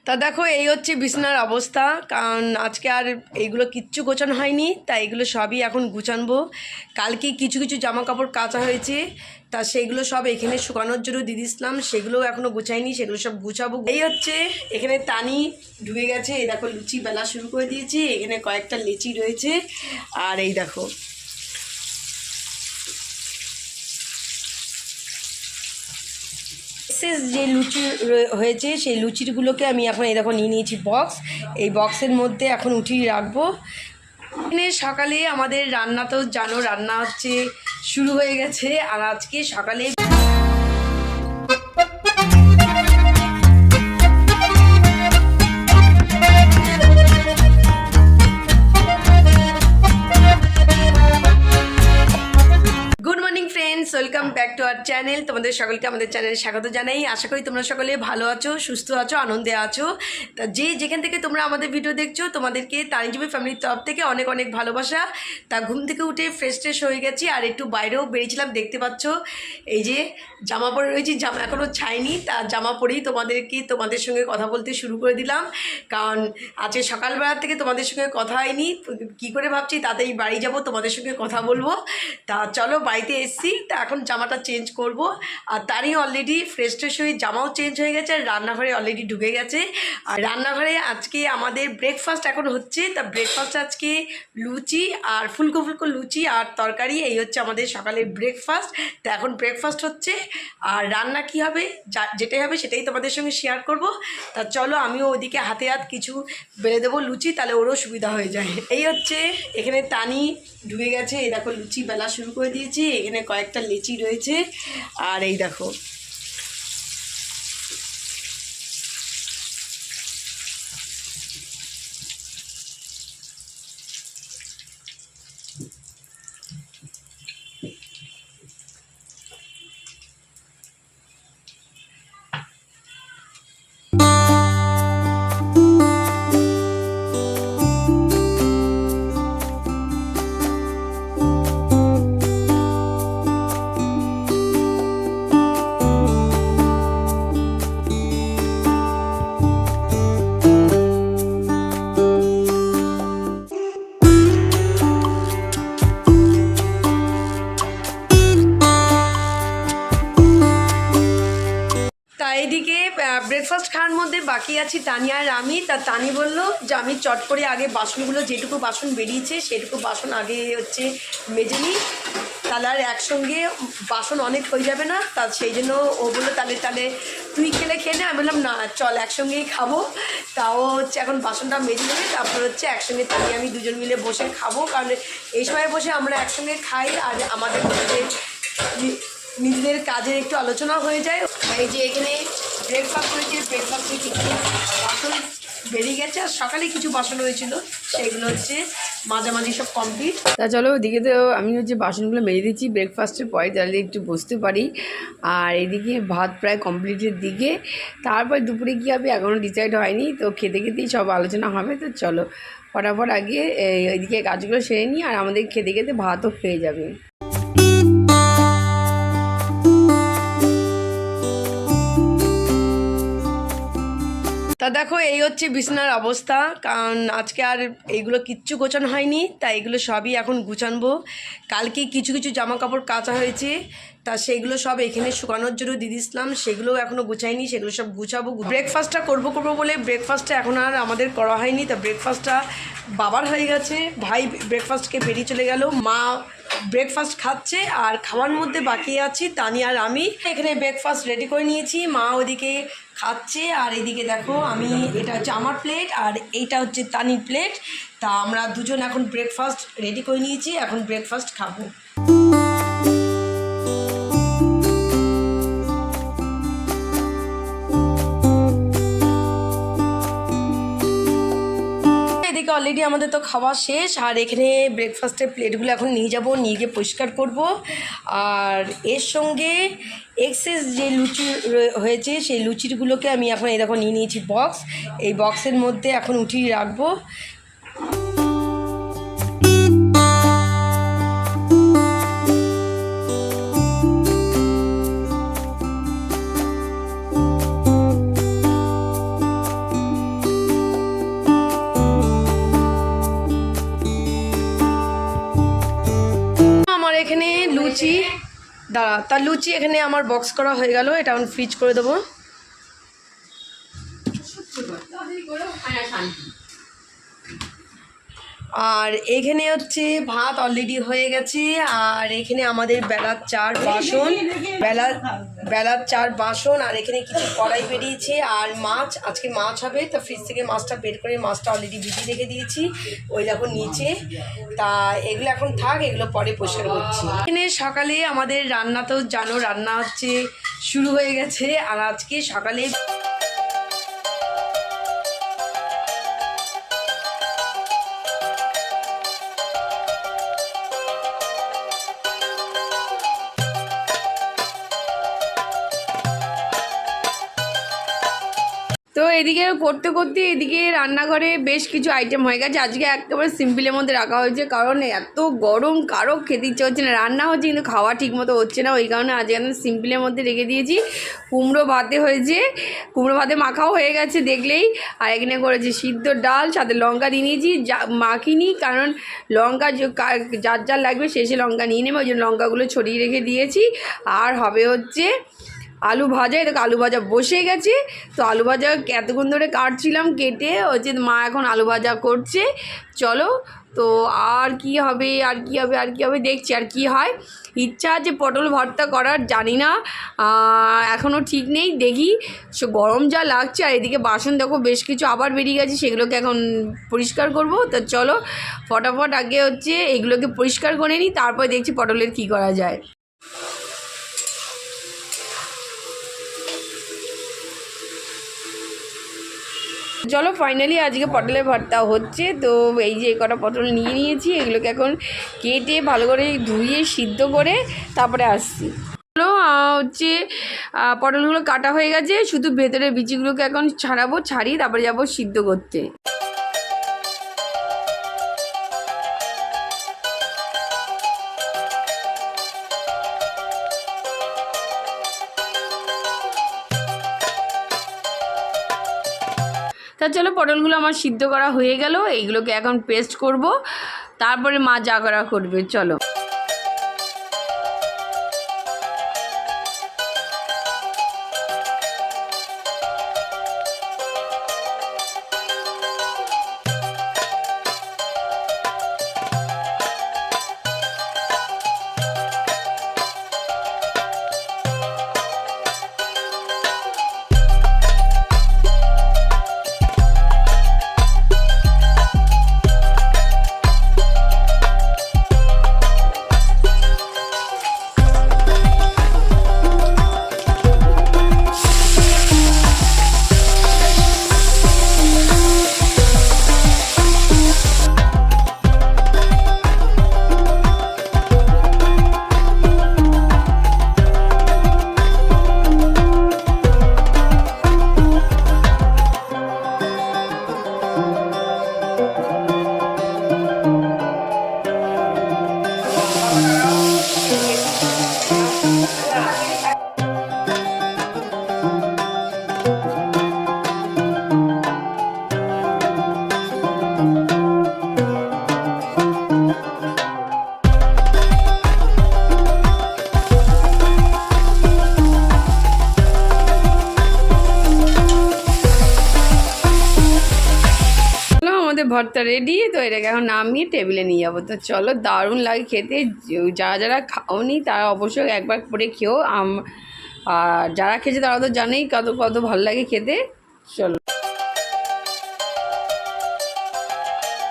তা দেখো এই হচ্ছে বিছানার অবস্থা। কারণ আজকে আর এইগুলো কিচ্ছু গোছানো হয়নি, তাই এগুলো সবই এখন গুছানবো। কালকে কিছু কিছু জামা কাপড় কাচা হয়েছে, তা সেগুলো সব এখানে শুকানোর জন্য দিয়ে দিয়েছিলাম, সেগুলোও এখনও গুছাইনি, সেগুলো সব গুছাবো। এই হচ্ছে এখানে তানি ঢুকে গেছে, এই দেখো লুচি বেলা শুরু করে দিয়েছি, এখানে কয়েকটা লিচি রয়েছে। আর এই দেখো শেষ যে লুচি হয়েছে সেই লুচিগুলোকে আমি এখন এই দেখো নিয়ে নিয়েছি বক্স। এই বক্সের মধ্যে এখন উঠিয়ে রাখবো। এখানে সকালে আমাদের রান্না তো জানো, রান্না হচ্ছে শুরু হয়ে গেছে। আর আজকে সকালে welcome back to our channel. তোমাদের সকলকে আমাদের চ্যানেলে স্বাগত জানাই। আশা করি তোমরা সকলে ভালো আছো, সুস্থ আছো, আনন্দে আছো। তা যেখান থেকে তোমরা আমাদের ভিডিও দেখছো তোমাদেরকে তানিজুমি ফ্যামিলির তরফ থেকে অনেক অনেক ভালোবাসা। তা ঘুম থেকে উঠে ফ্রেশ হয়ে গেছি, আর একটু বাইরেও বেরিয়েছিলাম। দেখতে পাচ্ছ এই যে জামা পরে রয়েছি, জামা এখনও ছাইনি, তা জামা পরেই তোমাদের সঙ্গে কথা বলতে শুরু করে দিলাম। কারণ আজকে সকালবেলা থেকে তোমাদের সঙ্গে কথা হয়নি, কী করে ভাবছি তাতেই বাড়ি যাব, তোমাদের সঙ্গে কথা বলবো। তা চলো বাড়িতে এসছি, তা এখন জামাটা চেঞ্জ করব। আর তারই অলরেডি ফ্রেশ হয়ে জামাও চেঞ্জ হয়ে গেছে, আর রান্নাঘরে অলরেডি ঢুকে গেছে। আর রান্নাঘরে আজকে আমাদের ব্রেকফাস্ট এখন হচ্ছে। তা ব্রেকফাস্ট আজকে লুচি আর ফুলকো লুচি আর তরকারি, এই হচ্ছে আমাদের সকালের ব্রেকফাস্ট। তা এখন ব্রেকফাস্ট হচ্ছে, আর রান্না কি হবে যেটাই হবে সেটাই তোমাদের সঙ্গে শেয়ার করব। তা চলো আমিও ওদিকে হাতে হাত কিছু বেলে দেবো লুচি, তাহলে ওরও সুবিধা হয়ে যায়। এই হচ্ছে এখানে তানি ঢুকে গেছে, এই দেখো লুচি বেলা শুরু করে দিয়েছি, এখানে কয়েকটা লিচি রয়েছে। আর এই দেখো এইদিকে ব্রেকফাস্ট খাওয়ার মধ্যে বাকি আছি তানি আর আমি। তা তানি বললো যে আমি চট করে আগে বাসনগুলো, যেটুকু বাসন বেরিয়েছে সেটুকু বাসন আগে হচ্ছে মেজে নিই, তাহলে আর একসঙ্গে বাসন অনেক হয়ে যাবে না। তা সেই জন্য ও বললো তাহলে তুই খেয়ে নে। আমি বললাম না, চল একসঙ্গেই খাবো। তাও হচ্ছে এখন বাসনটা মেজে নেবে, তারপর হচ্ছে একসঙ্গে তানি আমি দুজন মিলে বসে খাবো। কারণ এই সময় বসে আমরা একসঙ্গে খাই, আর আমাদের মধ্যে নিজেদের কাজের একটু আলোচনা হয়ে যায়। এই যে এখানে ব্রেকফাস্ট হয়েছে, ব্রেকফাস্টে কিছু বাসন বেরিয়ে গেছে, আর সকালে কিছু বাসন হয়েছিল, সেগুলো হচ্ছে মাঝামাঝি সব কমপ্লিট। তা চলো ওদিকে তো আমি হচ্ছে বাসনগুলো মেরে দিচ্ছি ব্রেকফাস্টের পরে, তাহলে একটু বসতে পারি। আর এদিকে ভাত প্রায় কমপ্লিটের দিকে, তারপর দুপুরে কী হবে এখনও ডিসাইড হয়নি, তো খেতে খেতেই সব আলোচনা হবে। তো চলো ফটাফট আগে এইদিকে কাজগুলো সেরে নিই, আর আমাদের খেতে খেতে ভাতও হয়ে যাবে। তা দেখো এই হচ্ছে বিছানার অবস্থা। কারণ আজকে আর এইগুলো কিচ্ছু গোছানো হয়নি, তাই এগুলো সবই এখন গুছানবো। কালকে কিছু কিছু জামা কাপড় কাচা হয়েছে, তা সেগুলো সব এখানে শুকানোর জন্য দিয়ে দিয়েছিলাম, সেগুলোও এখনও গুছাইনি, সেগুলো সব গুছাবো। ব্রেকফাস্টটা করবো বলে ব্রেকফাস্টটা এখন আর আমাদের করা হয়নি। তা ব্রেকফাস্টটা বাবার হয়ে গেছে, ভাই ব্রেকফাস্টকে বেরিয়ে চলে গেল, মা ব্রেকফাস্ট খাচ্ছে, আর খাওয়ার মধ্যে বাকি আছি তানি আর আমি। এখানে ব্রেকফাস্ট রেডি করে নিয়েছি, মা ওদিকে খাচ্ছে। আর এদিকে দেখো আমি, এটা হচ্ছে আমার প্লেট আর এইটা হচ্ছে তানির প্লেট। তা আমরা দুজন এখন ব্রেকফাস্ট রেডি করে নিয়েছি, এখন ব্রেকফাস্ট খাবো। এদিকে অলরেডি আমাদের তো খাওয়া শেষ, আর এখানে ব্রেকফাস্টের প্লেটগুলো এখন নিয়ে যাব, নিয়ে গিয়ে পরিষ্কার করব। আর এর সঙ্গে এক্সেস যে লুচি হয়েছে সেই লুচিগুলোকে আমি এখন এই দেখো নিয়ে নিয়েছি বক্স। এই বক্সের মধ্যে এখন উঠিয়ে রাখবো। দাঁড়া, তার লুচি এখানে আমার বক্স করা হয়ে গেল, এটা আমি ফ্রিজ করে দেবো। আর এখানে হচ্ছে ভাত অলরেডি হয়ে গেছে। আর এখানে আমাদের বেলার চার বাসন আর এখানে কিছু কড়াই বেরিয়েছে। আর মাছ, আজকে মাছ হবে, তো ফ্রিজ থেকে মাছটা বের করে মাছটা অলরেডি ভিজিয়ে রেখে দিয়েছি, ওই দেখো নিচে। তা এগুলো এখন থাক, এগুলো পরে পরিষ্কার করছি। এখানে সকালে আমাদের রান্না তো জানো, রান্না হচ্ছে শুরু হয়ে গেছে। আর আজকে সকালে তো এদিকে করতে করতে এদিকে রান্নাঘরে বেশ কিছু আইটেম হয়ে গেছে। আজকে একেবারে সিম্পলের মধ্যে রাখা হয়েছে, কারণ এত গরম কারো খেতে ইচ্ছে হচ্ছে না, রান্না হচ্ছে কিন্তু খাওয়া ঠিক মতো হচ্ছে না, ওই কারণে আজকে আমি সিম্পলের মধ্যে রেখে দিয়েছি। কুমড়ো ভাতে হয়েছে, কুমড়ো ভাতে মাখাও হয়ে গেছে দেখলেই। আর এখানে করেছি সিদ্ধ ডাল, সাথে লঙ্কা দিয়ে নিয়েছি, মাখিনি, কারণ লঙ্কা যার যার লাগবে শেষে লঙ্কা নিয়ে নেবে, ওই জন্য লঙ্কাগুলো ছড়িয়ে রেখে দিয়েছি। আর হবে হচ্ছে আলু ভাজা, এদিকে আলু ভাজা বসে গেছে। তো আলু ভাজা এতক্ষণ ধরে কাটছিলাম, কেটে হচ্ছে মা এখন আলু ভাজা করছে। চলো, তো আর কি হবে দেখছি আর কি হয়। ইচ্ছা আছে পটল ভর্তা করার, জানি না এখনও ঠিক নেই, দেখি। গরম যা লাগছে, আর এদিকে বাসন দেখো বেশ কিছু আবার বেরিয়ে গেছে, সেগুলোকে এখন পরিষ্কার করব। তো চলো ফটাফট আগে হচ্ছে এগুলোকে পরিষ্কার করে নিই, তারপর দেখছি পটলের কি করা যায়। চলো ফাইনালি আজকে পটলের ভর্তা হচ্ছে। তো এই যে কটা পটল নিয়ে নিয়েছি, এগুলোকে এখন কেটে ভালো করে ধুয়ে সিদ্ধ করে তারপরে আসছি। চলো হচ্ছে পটলগুলো কাটা হয়ে গেছে, শুধু ভেতরের বিচিগুলোকে এখন ছাড়িয়ে তারপরে যাবো সিদ্ধ করতে। তা চলো পটলগুলো আমার সিদ্ধ করা হয়ে গেল, এইগুলোকে এখন পেস্ট করব, তারপরে মা যা করা করবে। চলো ভর্তা রেডি। তো এটাকে এখন নামিয়ে টেবিলে নিয়ে যাবো। তো চলো, দারুণ লাগে খেতে, যারা যারা খাওনি তারা অবশ্যই একবার করে খেও। আর যারা খেয়েছে তারা তো জানেই কত ভালো লাগে খেতে। চলো।